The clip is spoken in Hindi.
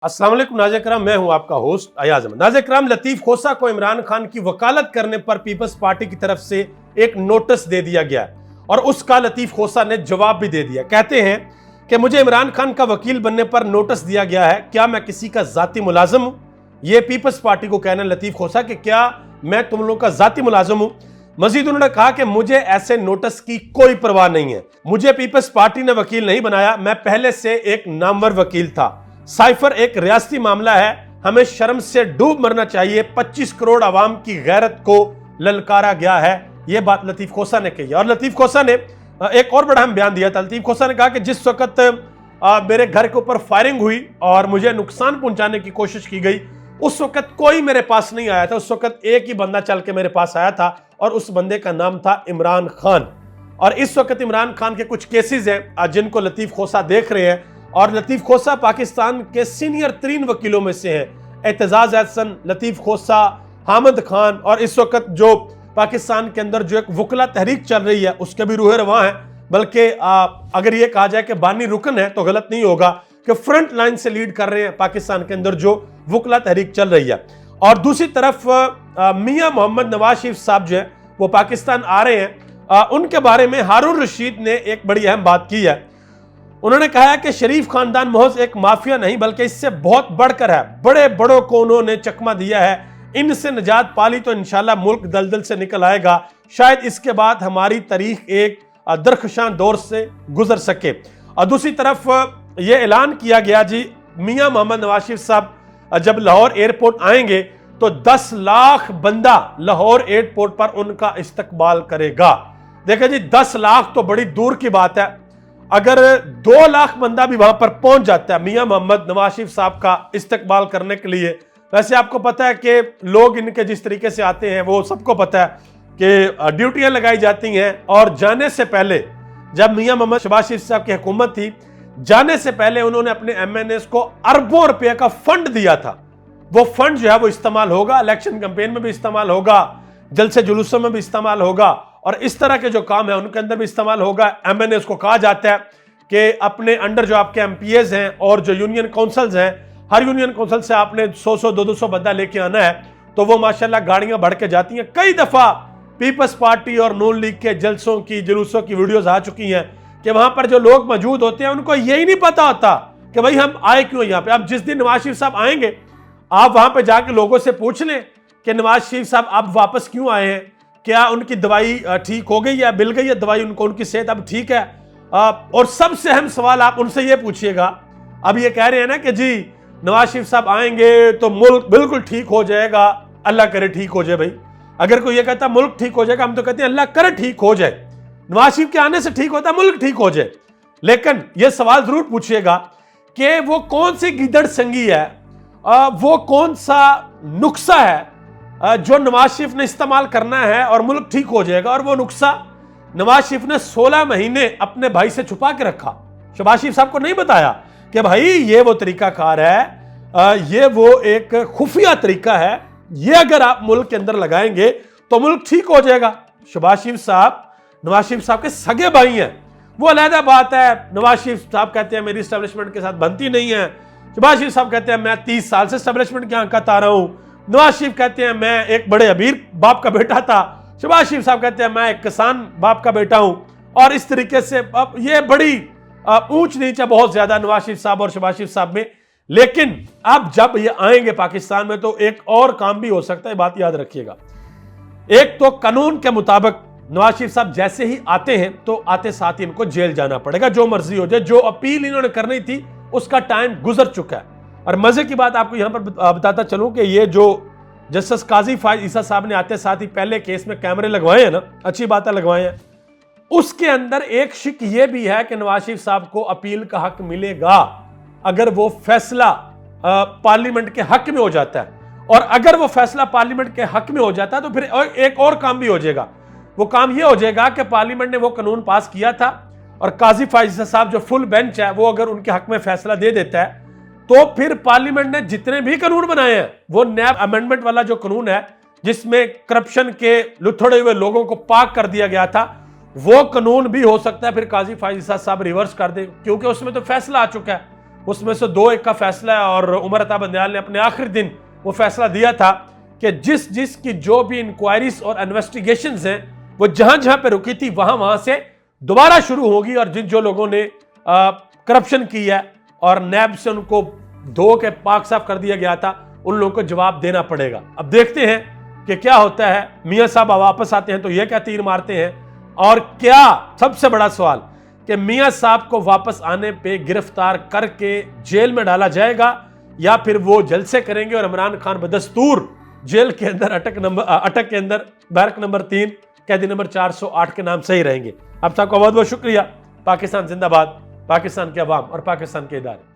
अस्सलाम वालेकुम नाज़रीन किराम, मैं हूं आपका होस्ट अयाज अहमद। नाज़रीन किराम, लतीफ़ खोसा को इमरान खान की वकालत करने पर पीपल्स पार्टी की तरफ से एक नोटिस दे दिया गया और उसका लतीफ़ खोसा ने जवाब भी दे दिया। कहते हैं कि मुझे इमरान खान का वकील बनने पर नोटिस दिया गया है, क्या मैं किसी का ज़ाती मुलाजिम हूँ? ये पीपल्स पार्टी को कहना है लतीफ़ खोसा कि क्या मैं तुम लोगों का ज़ाती मुलाजिम हूँ? मजीद उन्होंने कहा कि मुझे ऐसे नोटिस की कोई परवाह नहीं है, मुझे पीपल्स पार्टी ने वकील नहीं बनाया, मैं पहले से एक नामवर वकील था। साइफर एक रियासती मामला है, हमें शर्म से डूब मरना चाहिए। 25 करोड़ आवाम की गैरत को ललकारा गया है। यह बात लतीफ़ खोसा ने कही। और लतीफ़ खोसा ने एक और बड़ा अहम बयान दिया था। लतीफ़ खोसा ने कहा कि जिस वक्त मेरे घर के ऊपर फायरिंग हुई और मुझे नुकसान पहुंचाने की कोशिश की गई, उस वक्त कोई मेरे पास नहीं आया था। उस वक्त एक ही बंदा चल के मेरे पास आया था और उस बंदे का नाम था इमरान खान। और इस वक्त इमरान खान के कुछ केसेस हैं जिनको लतीफ़ खोसा देख रहे हैं। और लतीफ़ खोसा पाकिस्तान के सीनियर तरीन वकीलों में से हैं। एतजाज़ एहसन, लतीफ़ खोसा, हामिद खान, और इस वक्त जो पाकिस्तान के अंदर जो एक वकला तहरीक चल रही है उसके भी रूह रवां है। बल्कि अगर ये कहा जाए कि बानी रुकन है तो गलत नहीं होगा कि फ्रंट लाइन से लीड कर रहे हैं पाकिस्तान के अंदर जो वकला तहरीक चल रही है। और दूसरी तरफ मियां मोहम्मद नवाज शरीफ साहब जो है वो पाकिस्तान आ रहे हैं। उनके बारे में हारून रशीद ने एक बड़ी अहम बात की है। उन्होंने कहा है कि शरीफ खानदान महज एक माफिया नहीं बल्कि इससे बहुत बढ़कर है। बड़े बड़ों को उन्होंने चकमा दिया है, इनसे निजात पाली तो इंशाल्लाह मुल्क दलदल से निकल आएगा। शायद इसके बाद हमारी तारीख एक दरख्शां दौर से गुजर सके। और दूसरी तरफ यह ऐलान किया गया जी, मियां मोहम्मद नवाज शरीफ साहब जब लाहौर एयरपोर्ट आएंगे तो 10 लाख बंदा लाहौर एयरपोर्ट पर उनका इस्तकबाल करेगा। देखिए जी, 10 लाख तो बड़ी दूर की बात है। अगर 2 लाख बंदा भी वहां पर पहुंच जाता है मियां मोहम्मद नवाज शरीफ साहब का इस्तकबाल करने के लिए। वैसे आपको पता है कि लोग इनके जिस तरीके से आते हैं वो सबको पता है कि ड्यूटियां लगाई जाती हैं। और जाने से पहले, जब मियां मोहम्मद शहबाज शरीफ साहब की हुकूमत थी, जाने से पहले उन्होंने अपने MNAs को अरबों रुपए का फंड दिया था। वो फंड जो है वो इस्तेमाल होगा, इलेक्शन कैंपेन में भी इस्तेमाल होगा, जलसे जुलूसों में भी इस्तेमाल होगा, और इस तरह के जो काम है उनके अंदर भी इस्तेमाल होगा। MNAs को कहा जाता है कि अपने अंडर जो आपके MPAs हैं और जो यूनियन काउंसिल्स हैं, हर यूनियन काउंसिल से आपने 100-100 200 बंदा लेके आना है। तो वो माशाल्लाह गाड़ियां बढ़ के जाती हैं। कई दफा पीपल्स पार्टी और नून लीग के जलसों की जुलूसों की वीडियोस आ चुकी हैं कि वहां पर जो लोग मौजूद होते हैं उनको यही नहीं पता होता कि भाई हम आए क्यों यहाँ पे। अब जिस दिन नवाज शरीफ साहब आएंगे, आप वहां पर जाके लोगों से पूछ लें कि नवाज शरीफ साहब आप वापस क्यों आए हैं, क्या उनकी दवाई ठीक हो गई या मिल गई है दवाई उनको, उनकी सेहत अब ठीक है। और सबसे अहम सवाल आप उनसे ये पूछिएगा, अब ये कह रहे हैं ना कि जी नवाज शरीफ साहब आएंगे तो मुल्क बिल्कुल ठीक हो जाएगा, अल्लाह करे ठीक हो जाए। भाई अगर कोई ये कहता मुल्क ठीक हो जाएगा, हम तो कहते हैं अल्लाह करे ठीक हो जाए। नवाज शरीफ के आने से ठीक होता है मुल्क ठीक हो जाए। लेकिन यह सवाल जरूर पूछिएगा कि वो कौन सी गिदड़ संगी है, वो कौन सा नुक्सा है जो नवाज शरीफ ने इस्तेमाल करना है और मुल्क ठीक हो जाएगा। और वो नुक्सा नवाज शरीफ ने 16 महीने अपने भाई से छुपा के रखा। शहबाज शरीफ साहब को नहीं बताया कि भाई ये वो तरीकाकार है, ये वो एक खुफिया तरीका है, ये अगर आप मुल्क के अंदर लगाएंगे तो मुल्क ठीक हो जाएगा। शहबाज शरीफ साहब नवाज शरीफ साहब के सगे भाई हैं, वो अलहदा बात है। नवाज शरीफ साहब कहते हैं मेरी एस्टेब्लिशमेंट के साथ बनती नहीं है। शहबाज शरीफ साहब कहते हैं मैं 30 साल से एस्टेब्लिशमेंट के आंकत आ रहा हूं। नवाज शरीफ कहते हैं मैं एक बड़े अमीर बाप का बेटा था। शहबाज शरीफ साहब कहते हैं मैं एक किसान बाप का बेटा हूं। और इस तरीके से अब ये बड़ी ऊंच नीच है बहुत ज्यादा नवाज शरीफ साहब और शहबाज शरीफ साहब में। लेकिन अब जब ये आएंगे पाकिस्तान में तो एक और काम भी हो सकता है, बात याद रखिएगा। एक तो कानून के मुताबिक नवाज शरीफ साहब जैसे ही आते हैं तो आते साथ ही इनको जेल जाना पड़ेगा, जो मर्जी हो जाए। जो अपील इन्होंने करनी थी उसका टाइम गुजर चुका है। और मजे की बात आपको यहां पर बताता चलूं कि ये जो जस्टिस काजी फायज ईसा साहब ने आते साथ ही पहले केस में कैमरे लगवाए हैं ना, अच्छी बात है लगवाए हैं, उसके अंदर एक शिक ये भी है कि नवाज शरीफ साहब को अपील का हक मिलेगा अगर वो फैसला पार्लियामेंट के हक में हो जाता है। और अगर वो फैसला पार्लियामेंट के हक में हो जाता है तो फिर एक और काम भी हो जाएगा। वो काम ये हो जाएगा कि पार्लियामेंट ने वो कानून पास किया था और काजी फायज ईसा साहब जो फुल बेंच है वो अगर उनके हक में फैसला दे देता है तो फिर पार्लियामेंट ने जितने भी कानून बनाए हैं, वो नैब अमेंडमेंट वाला जो कानून है जिसमें करप्शन के लुथड़े हुए लोगों को पाक कर दिया गया था, वो कानून भी हो सकता है फिर काजी फायज ईसा साहब रिवर्स कर दे, क्योंकि उसमें तो फैसला आ चुका है। उसमें से 2-1 का फैसला है और उमर अता बंदयाल ने अपने आखिरी दिन वो फैसला दिया था कि जिस की जो भी इंक्वायरीज और इन्वेस्टिगेशंस हैं वो जहां जहां पे रुकी थी वहां से दोबारा शुरू होगी, और जो लोगों ने करप्शन की है और नैब से उनको धो के पाक साफ कर दिया गया था उन लोगों को जवाब देना पड़ेगा। अब देखते हैं कि क्या होता है। मियां साहब वापस आते हैं तो यह क्या तीर मारते हैं, और क्या सबसे बड़ा सवाल कि मियां साहब को वापस आने पे गिरफ्तार करके जेल में डाला जाएगा या फिर वो जलसे करेंगे और इमरान खान बदस्तूर जेल के अंदर अटक के अंदर बैरक नंबर 3 कैदी नंबर 408 के नाम से ही रहेंगे। आप सबका बहुत बहुत शुक्रिया। पाकिस्तान जिंदाबाद, पाकिस्तान के अवाम और पाकिस्तान के इदारे।